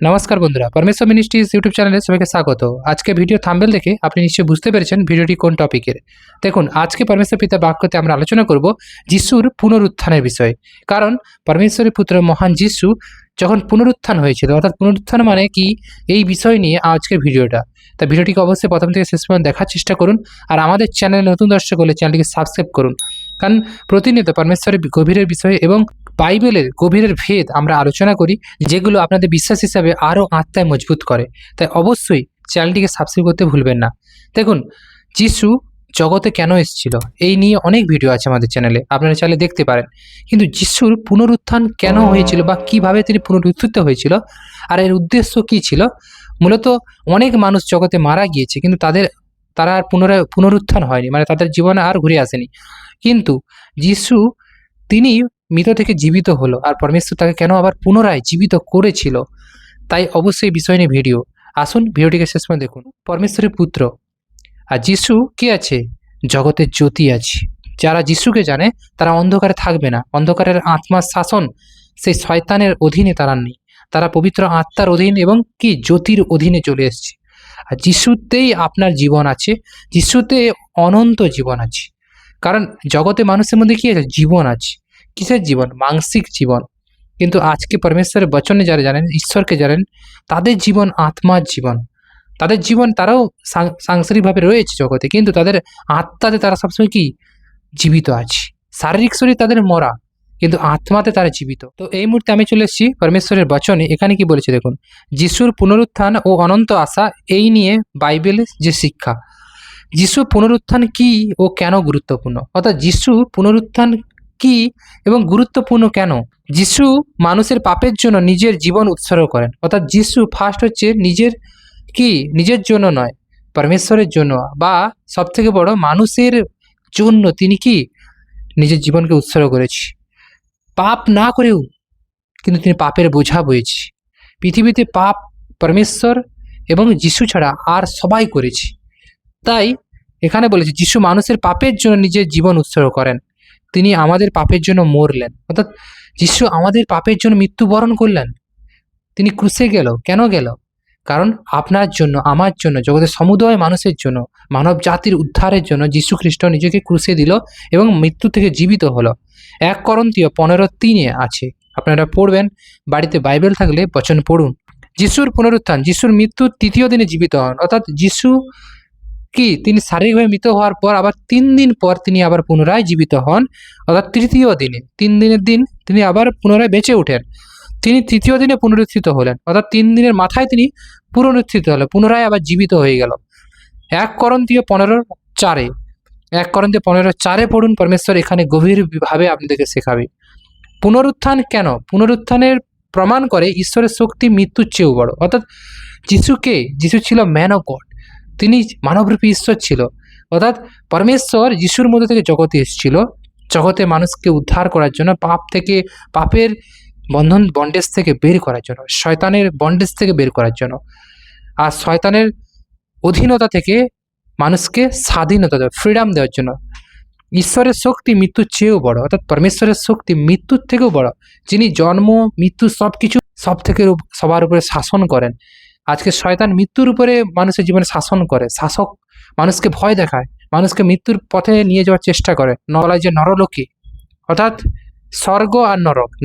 নমস্কার বন্ধুরা, পরমেশ্বর মিনিস্ট্রিজ ইউটিউব চ্যানেলে সবাইকে স্বাগত। আজকে ভিডিও থাম্বনেল দেখে আপনি নিশ্চয়ই বুঝতে পেরেছেন ভিডিওটি কোন টপিকের। দেখুন, আজকে পরমেশ্বর পিতা বাক্যতে আমরা আলোচনা করব যিশুর পুনরুত্থানের বিষয়ে। কারণ পরমেশ্বরের পুত্র মহান যিশু যখন পুনরুত্থান হয়েছিল, অর্থাৎ পুনরুত্থান মানে কি, এই বিষয় নিয়ে আজকের ভিডিওটা। তা ভিডিওটিকে অবশ্যই প্রথম থেকে শেষ পর্যন্ত দেখার চেষ্টা করুন। আর আমাদের চ্যানেলে নতুন দর্শক হলে চ্যানেলটিকে সাবস্ক্রাইব করুন, কারণ প্রতিনিয়ত পরমেশ্বরের গভীরের বিষয়ে এবং বাইবেলের গভীরের ভেদ আমরা আলোচনা করি, যেগুলো আপনাদের বিশ্বাস হিসাবে আরও আত্মায় মজবুত করে। তাই অবশ্যই চ্যানেলটিকে সাবস্ক্রাইব করতে ভুলবেন না। দেখুন, যিশু জগতে কেন এসেছিল এই নিয়ে অনেক ভিডিও আছে আমাদের চ্যানেলে, আপনারা চাইলে দেখতে পারেন। কিন্তু যিশুর পুনরুত্থান কেন হয়েছিল বা কিভাবে তিনি পুনরুত্থিত হয়েছিল আর এর উদ্দেশ্য কী ছিল। মূলত অনেক মানুষ জগতে মারা গিয়েছে, কিন্তু তারা আর পুনরুত্থান হয়নি, মানে তাদের জীবনে আর ঘুরে আসেনি। কিন্তু যিশু তিনি মৃত থেকে জীবিত হলো, আর পরমেশ্বর তাকে কেন আবার পুনরায় জীবিত করেছিল, তাই অবশ্যই বিষয় নিয়ে ভিডিও। আসুন ভিডিওটিকে শেষ পর্যন্ত দেখুন। পরমেশ্বরের পুত্র আর যিশু কে আছে? জগতের জ্যোতি আছে। যারা যিশুকে জানে তারা অন্ধকারে থাকবে না। অন্ধকারের আত্মার শাসন সেই শয়তানের অধীনে তারা নেই, তারা পবিত্র আত্মার অধীন এবং কি জ্যোতির অধীনে চলে এসেছে। আর যিশুতেই আপনার জীবন আছে, যিশুতে অনন্ত জীবন আছে। কারণ জগতে মানুষের মধ্যে কি আছে? জীবন আছে। কিসের জীবন? মানসিক জীবন। কিন্তু আজকে পরমেশ্বরের বচনে যারা জানেন, ঈশ্বরকে জানেন, তাদের জীবন আত্মার জীবন। তাদের জীবন, তারাও সাংসারিকভাবে রয়েছে জগতে, কিন্তু তাদের আত্মাতে তারা সবসময় কি জীবিত আছে। শারীরিক শরীর তাদের মরা, কিন্তু আত্মাতে তারা জীবিত। তো এই মুহূর্তে আমি চলে এসেছি পরমেশ্বরের বচনে। এখানে কি বলেছে দেখুন, যিশুর পুনরুত্থান ও অনন্ত আশা, এই নিয়ে বাইবেলের যে শিক্ষা। যিশু পুনরুত্থান কি ও কেন গুরুত্বপূর্ণ, অর্থাৎ যিশু পুনরুত্থান কি এবং গুরুত্বপূর্ণ কেন। যিশু মানুষের পাপের জন্য নিজের জীবন উৎসর্গ করেন, অর্থাৎ যিশু ফার্স্ট হচ্ছে নিজের জন্য নয়, পরমেশ্বরের জন্য, বা সব থেকে বড় মানুষের জন্য তিনি নিজের জীবনকে উৎসর্গ করেছি। পাপ না করেও কিন্তু তিনি পাপের বোঝা বয়েছি। পৃথিবীতে পাপ পরমেশ্বর এবং যিশু ছাড়া আর সবাই করেছে। তাই এখানে বলেছে যিশু মানুষের পাপের জন্য নিজের জীবন উৎসর্গ করেন। তিনি আমাদের পাপের জন্য মরলেন, অর্থাৎ যিশু আমাদের পাপের জন্য মৃত্যুবরণ করলেন। তিনি ক্রুশে গেল। কেন গেল? কারণ আপনার জন্য, আমার জন্য, জগতের সমুদয় মানুষের জন্য, মানব জাতির উদ্ধারের জন্য যীশু খ্রিস্ট নিজেকে ক্রুশে দিল এবং মৃত্যু থেকে জীবিত হলো। 1 করন্থীয় 15:3 আছে, আপনারা পড়বেন। বাড়িতে বাইবেল থাকলে বচন পড়ুন। যিশুর পুনরুত্থান, যিশুর মৃত্যুর 3য় দিনে জীবিত হন, অর্থাৎ যিশু তিনি শারীরিকভাবে মৃত হওয়ার পর আবার 3 দিন পর তিনি আবার পুনরায় জীবিত হন, অর্থাৎ 3য় দিনে। 3 দিনের দিন তিনি আবার পুনরায় বেঁচে ওঠেন। তিনি 3য় দিনে পুনরুত্থিত হলেন, অর্থাৎ 3 দিনের মাথায় তিনি পুনরুত্থিত হলেন, পুনরায় আবার জীবিত হয়ে গেল। 1 করন্থীয় 15:4, 1 করন্থীয় 15:4 পড়ুন। পরমেশ্বর এখানে গভীরভাবে আপনাদেরকে শেখাবে পুনরুত্থান কেন। পুনরুত্থানের প্রমাণ করে ঈশ্বরের শক্তি মৃত্যুর চেয়েও বড়। অর্থাৎ যিশু ছিল ম্যান অফ গড, তিনি মানবরূপী ঈশ্বর ছিল। অর্থাৎ পরমেশ্বর যিশুর মধ্যে থেকে জগতে এসেছিল, জগতে মানুষকে উদ্ধার করার জন্য, পাপের বন্ডেজ থেকে বের করার জন্য, শয়তানের বন্ডেজ থেকে বের করার জন্য, আর শয়তানের অধীনতা থেকে মানুষকে স্বাধীনতা দেওয়া, ফ্রিডম দেওয়ার জন্য। ঈশ্বরের শক্তি মৃত্যুর চেয়েও বড়, অর্থাৎ পরমেশ্বরের শক্তি মৃত্যুর থেকেও বড়, যিনি জন্ম মৃত্যু সব থেকে সবার উপরে শাসন করেন। আজকে শয়তান মৃত্যুর উপরে মানুষের জীবনে শাসন করে, শাসক, মানুষকে ভয় দেখায়, মানুষকে মৃত্যুর পথে নিয়ে যাওয়ার চেষ্টা করে। বলা যে নরলোকে, অর্থাৎ স্বর্গ আর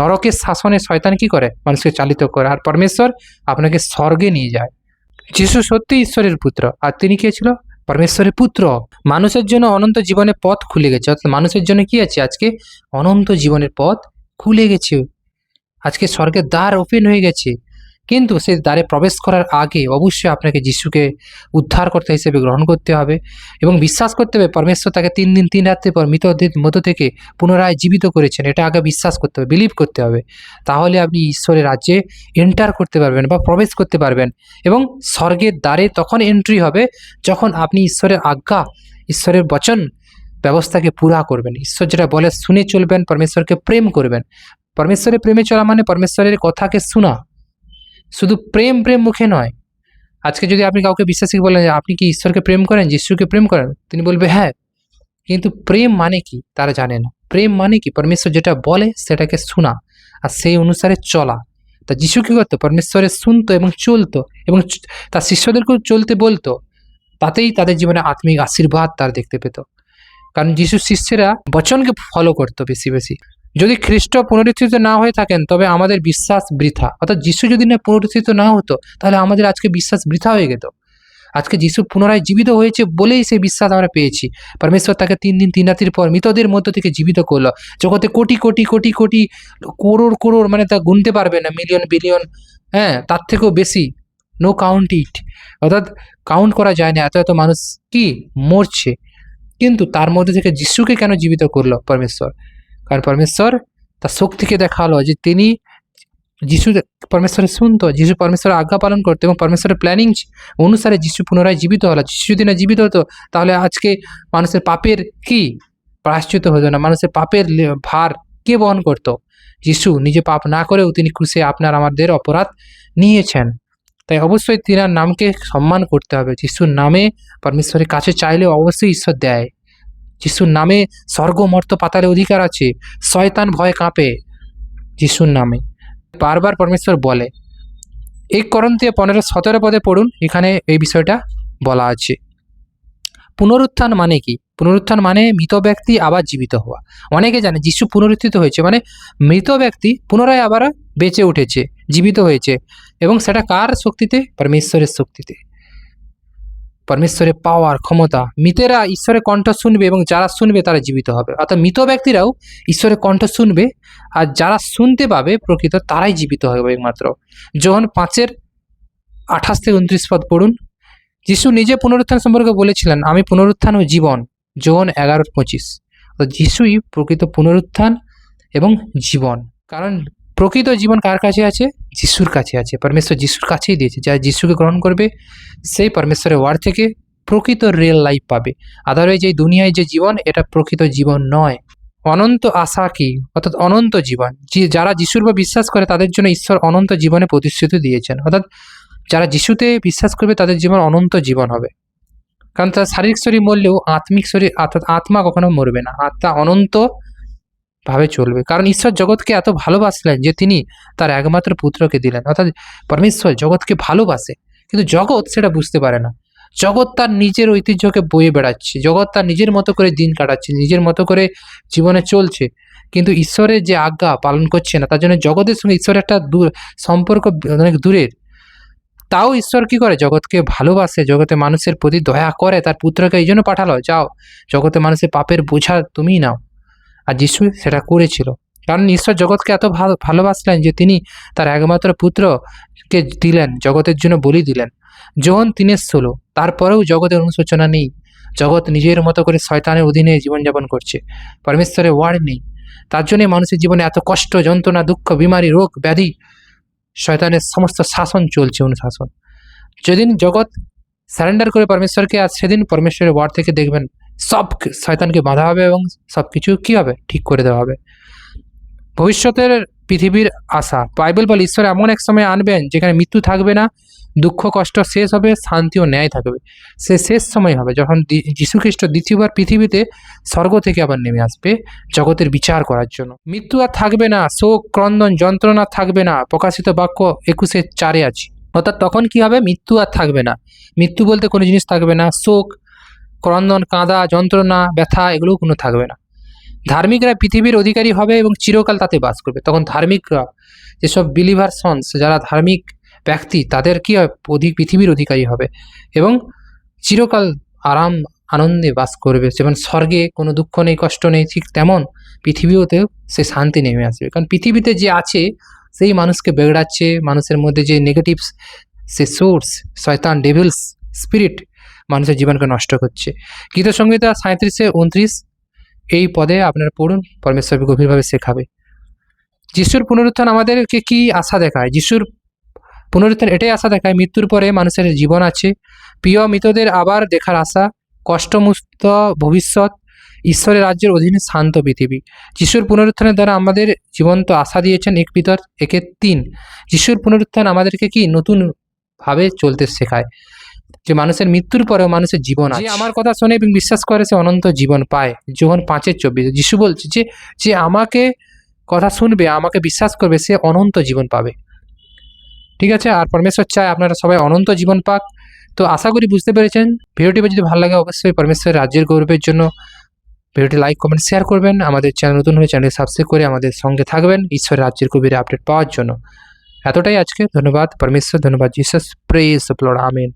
নরকের শাসনে শয়তান কি করে? মানুষকে চালিত করে। আর পরমেশ্বর আপনাকে স্বর্গে নিয়ে যায়। যিশু সত্যি ঈশ্বরের পুত্র, আর তিনি কে ছিল? পরমেশ্বরের পুত্র। মানুষের জন্য অনন্ত জীবনের পথ খুলে গেছে, অর্থাৎ মানুষের জন্য কি আছে? আজকে অনন্ত জীবনের পথ খুলে গেছে। আজকে স্বর্গের দ্বার ওপেন হয়ে গেছে। কিন্তু সেই দ্বারে প্রবেশ করার আগে অবশ্যই আপনাকে যিশুকে উদ্ধারকর্তা হিসেবে গ্রহণ করতে হবে এবং বিশ্বাস করতে হবে পরমেশ্বর তাকে 3 দিন 3 রাত্রি পর মৃতদের মধ্য থেকে পুনরায় জীবিত করেছেন। এটা আগে বিশ্বাস করতে হবে, বিলিভ করতে হবে। তাহলে আপনি ঈশ্বরের রাজ্যে এন্টার করতে পারবেন বা প্রবেশ করতে পারবেন। এবং স্বর্গের দ্বারে তখন এন্ট্রি হবে যখন আপনি ঈশ্বরের আজ্ঞা, ঈশ্বরের বচন ব্যবস্থাকে পুরা করবেন। ঈশ্বর যেটা বলে শুনে চলবেন, পরমেশ্বরকে প্রেম করবেন। পরমেশ্বরের প্রেমে চলা মানে পরমেশ্বরের কথাকে শোনা, শুধু প্রেম মুখে নয়। আজকে যদি আপনি কাউকে বিশ্বাসী বলেন যে আপনি কি ঈশ্বরকে প্রেম করেন, যিশুকে প্রেম করেন, তিনি বলবে হ্যাঁ, কিন্তু প্রেম মানে কি তারা জানে না। প্রেম মানে কি? পরমেশ্বর যেটা বলে সেটাকে শোনা আর সেই অনুসারে চলা। তা যিশু কী করতো? পরমেশ্বরের শুনতো এবং চলতো এবং তার শিষ্যদেরকেও চলতে বলতো। তাতেই তাদের জীবনে আত্মিক আশীর্বাদ তার দেখতে পেত। কারণ যিশুর শিষ্যেরা বচনকে ফলো করতো বেশি বেশি। যদি খ্রিস্ট পুনরুত্থিত না হয়ে থাকেন তবে আমাদের বিশ্বাস বৃথা। অর্থাৎ যিশু যদি না পুনরুত্থিত না হতো তাহলে আমাদের আজকে বিশ্বাস বৃথা হয়ে যেত। আজকে যিশু পুনরায় জীবিত হয়েছে বলেই সেই বিশ্বাস আমরা পেয়েছি। পরমেশ্বর তাকে 3 দিন 3 রাত্রির পর মৃতদের মধ্য থেকে জীবিত করলো। জগতে কোটি কোটি কোটি কোটি করোড় করোড়, মানে তা গুনতে পারবে না, মিলিয়ন বিলিয়ন, হ্যাঁ তার থেকেও বেশি, নো কাউন্ট ইট, অর্থাৎ কাউন্ট করা যায় না, এত এত মানুষ কি মরছে। কিন্তু তার মধ্যে থেকে যিশুকে কেন জীবিত করলো পরমেশ্বর? কারণ পরমেশ্বর তার শক্তিকে দেখালো যে তিনি, যিশু পরমেশ্বরের শুনতো, যিশু পরমেশ্বরের আজ্ঞা পালন করতো এবং পরমেশ্বরের প্ল্যানিং অনুসারে যিশু পুনরায় জীবিত হলো। যিশু যদি না জীবিত হতো তাহলে আজকে মানুষের পাপের কি প্রায়শ্চিত্ত হতো না, মানুষের পাপের ভার কে বহন করতো? যিশু নিজে পাপ না করেও তিনি ক্রুশে আপনার আমাদের অপরাধ নিয়েছেন। তাই অবশ্যই তিনার নামকে সম্মান করতে হবে। যিশুর নামে পরমেশ্বরের কাছে চাইলে অবশ্যই ঈশ্বর দেয়। যিশুর নামে স্বর্গ মর্ত পাতালে অধিকার আছে, শয়তান ভয় কাঁপে যিশুর নামে। বারবার পরমেশ্বর বলে। 1 করন্থীয় 15-17 পদে পড়ুন, এখানে এই বিষয়টা বলা আছে। পুনরুত্থান মানে কি? পুনরুত্থান মানে মৃত ব্যক্তি আবার জীবিত হওয়া। অনেকে জানে যিশু পুনরুত্থিত হয়েছে মানে মৃত ব্যক্তি পুনরায় আবার বেঁচে উঠেছে, জীবিত হয়েছে, এবং সেটা কার শক্তিতে? পরমেশ্বরের শক্তিতে, পরমেশ্বরের পাওয়ার ক্ষমতা। মৃতেরা ঈশ্বরের কণ্ঠ শুনবে এবং যারা শুনবে তারা জীবিত হবে। অর্থাৎ মৃত ব্যক্তিরাও ঈশ্বরের কণ্ঠ শুনবে আর যারা শুনতে পাবে প্রকৃত তারাই জীবিত হবে একমাত্র। যোহন 5:28-29 পদ পড়ুন। যিশু নিজে পুনরুত্থান সম্পর্কে বলেছিলেন, আমি পুনরুত্থান ও জীবন। যোহন 11:25। যিশুই প্রকৃত পুনরুত্থান এবং জীবন। কারণ প্রকৃত জীবন কার কাছে আছে? যিশুর কাছে আছে। পরমেশ্বর যিশুর কাছেই দিয়েছে। যারা যিশুকে গ্রহণ করবে সেই পরমেশ্বরের ওয়ার্ড থেকে প্রকৃত রিয়েল লাইফ পাবে। আদারওয়াইজ এই দুনিয়ায় যে জীবন, এটা প্রকৃত জীবন নয়। অনন্ত আশা কি? অর্থাৎ অনন্ত জীবন। যারা যিশুর উপর বিশ্বাস করে তাদের জন্য ঈশ্বর অনন্ত জীবনে প্রতিশ্রুতি দিয়েছেন। অর্থাৎ যারা যিশুতে বিশ্বাস করবে তাদের জীবন অনন্ত জীবন হবে। কারণ তার শারীরিক শরীর মরলেও আত্মিক শরীর, অর্থাৎ আত্মা কখনো মরবে না, আত্মা অনন্ত ভাবে চলবে। কারণ ঈশ্বর জগৎকে এত ভালোবাসলেন যে তিনি তার একমাত্র পুত্রকে দিলেন। অর্থাৎ পরমেশ্বর জগৎকে ভালোবাসে, কিন্তু জগৎ সেটা বুঝতে পারে না। জগৎ তার নিজের ঐতিহ্যকে বয়ে বেড়াচ্ছে, জগৎ তার নিজের মতো করে দিন কাটাচ্ছে, নিজের মতো করে জীবনে চলছে, কিন্তু ঈশ্বরের যে আজ্ঞা পালন করছে না। তার জন্য জগতের সঙ্গে ঈশ্বরের একটা সম্পর্ক অনেক দূরের। তাও ঈশ্বর কি করে? জগৎকে ভালোবাসে, জগতে মানুষের প্রতি দয়া করে, তার পুত্রকে এই জন্য পাঠালো, যাও জগতে মানুষের পাপের বোঝা তুমিই নাও। আর যিশু সেটা করেছিল। কারণ ঈশ্বর জগৎকে এত ভালোবাসলেন যে তিনি তার একমাত্র পুত্রকে দিলেন, জগতের জন্য বলি দিলেন। যোহন 3:16। তারপরেও জগতের অনুশোচনা নেই। জগৎ নিজের মতো করে শয়তানের অধীনে জীবনযাপন করছে, পরমেশ্বরের ওয়ার্ড নেই। তার জন্যে মানুষের জীবনে এত কষ্ট, যন্ত্রণা, দুঃখ, বিমারি, রোগ, ব্যাধি, শয়তানের সমস্ত শাসন চলছে, অনুশাসন। যেদিন জগৎ সারেন্ডার করে পরমেশ্বরকে, আর সেদিন পরমেশ্বরের ওয়ার্ড থেকে দেখবেন সব শয়তানকে বাঁধা হবে এবং সব কিছু কী হবে? ঠিক করে দেওয়া হবে। ভবিষ্যতের পৃথিবীর আশা। বাইবেল বলে ঈশ্বর এমন এক সময় আনবেন যেখানে মৃত্যু থাকবে না, দুঃখ কষ্ট শেষ হবে, শান্তি ও ন্যায় থাকবে। সে শেষ সময় হবে যখন যীশুখ্রিস্ট দ্বিতীয়বার পৃথিবীতে স্বর্গ থেকে আবার নেমে আসবে জগতের বিচার করার জন্য। মৃত্যু আর থাকবে না, শোক ক্রন্দন যন্ত্রণা থাকবে না। প্রকাশিত বাক্য 21:4 আছে। অর্থাৎ তখন কি হবে? মৃত্যু আর থাকবে না। মৃত্যু বলতে কোনো জিনিস থাকবে না, শোক ক্রন্দন কাঁদা যন্ত্রণা ব্যথা এগুলোও কোনো থাকবে না। ধার্মিকরা পৃথিবীর অধিকারী হবে এবং চিরকাল তাতে বাস করবে। তখন ধার্মিকরা, যেসব বিলিভার সন্স, যারা ধার্মিক ব্যক্তি, তাদের কি হয়? পৃথিবীর অধিকারী হবে এবং চিরকাল আরাম আনন্দে বাস করবে। যেমন স্বর্গে কোনো দুঃখ নেই, কষ্ট নেই, ঠিক তেমন পৃথিবীতেও সে শান্তি নেমে আসবে। কারণ পৃথিবীতে যে আছে সেই মানুষকে বেগড়াচ্ছে, মানুষের মধ্যে যে নেগেটিভস, সে সোর্স, শয়তান, ডেভিলস স্পিরিট মানুষের জীবনকে নষ্ট করছে। গীতসংহিতা 37:29 এই পদে আপনারা পড়ুন, পরমেশ্বর গভীরভাবে শেখাবে। যিশুর পুনরুত্থান আমাদেরকে কি আশা দেখায়? যিশুর পুনরুত্থান এটাই আশা দেখায় মৃত্যুর পরে মানুষের জীবন আছে, প্রিয় মৃতদের আবার দেখার আশা, কষ্টমুক্ত ভবিষ্যৎ, ঈশ্বরের রাজ্যের অধীনে শান্ত পৃথিবী। যিশুর পুনরুত্থানের দ্বারা আমাদের জীবন্ত আশা দিয়েছেন 1 পিতর 1:3। যিশুর পুনরুত্থান আমাদেরকে কি নতুনভাবে চলতে শেখায়, যে মানুষের মৃত্যুর পরেও মানুষের জীবন আছে। যে আমার কথা শোনে এবং বিশ্বাস করে সে অনন্ত জীবন পায়। যোহন 5:24। যিশু বলছে যে আমাকে কথা শুনবে, আমাকে বিশ্বাস করবে, সে অনন্ত জীবন পাবে। ঠিক আছে, আর পরমেশ্বর চায় আপনারা সবাই অনন্ত জীবন পাক। তো আশা করি বুঝতে পেরেছেন। ভিডিওটি যদি ভালো লাগে অবশ্যই পরমেশ্বর রাজ্যের গৌরবের জন্য ভিডিওটি লাইক কমেন্ট শেয়ার করবেন। আমাদের চ্যানেল নতুন হলে চ্যানেল সাবস্ক্রাইব করে আমাদের সঙ্গে থাকবেন ঈশ্বরের রাজ্যের গভীরে আপডেট পাওয়ার জন্য। এতটাই আজকে। ধন্যবাদ পরমেশ্বর, ধন্যবাদ Jesus, praise the Lord, amen.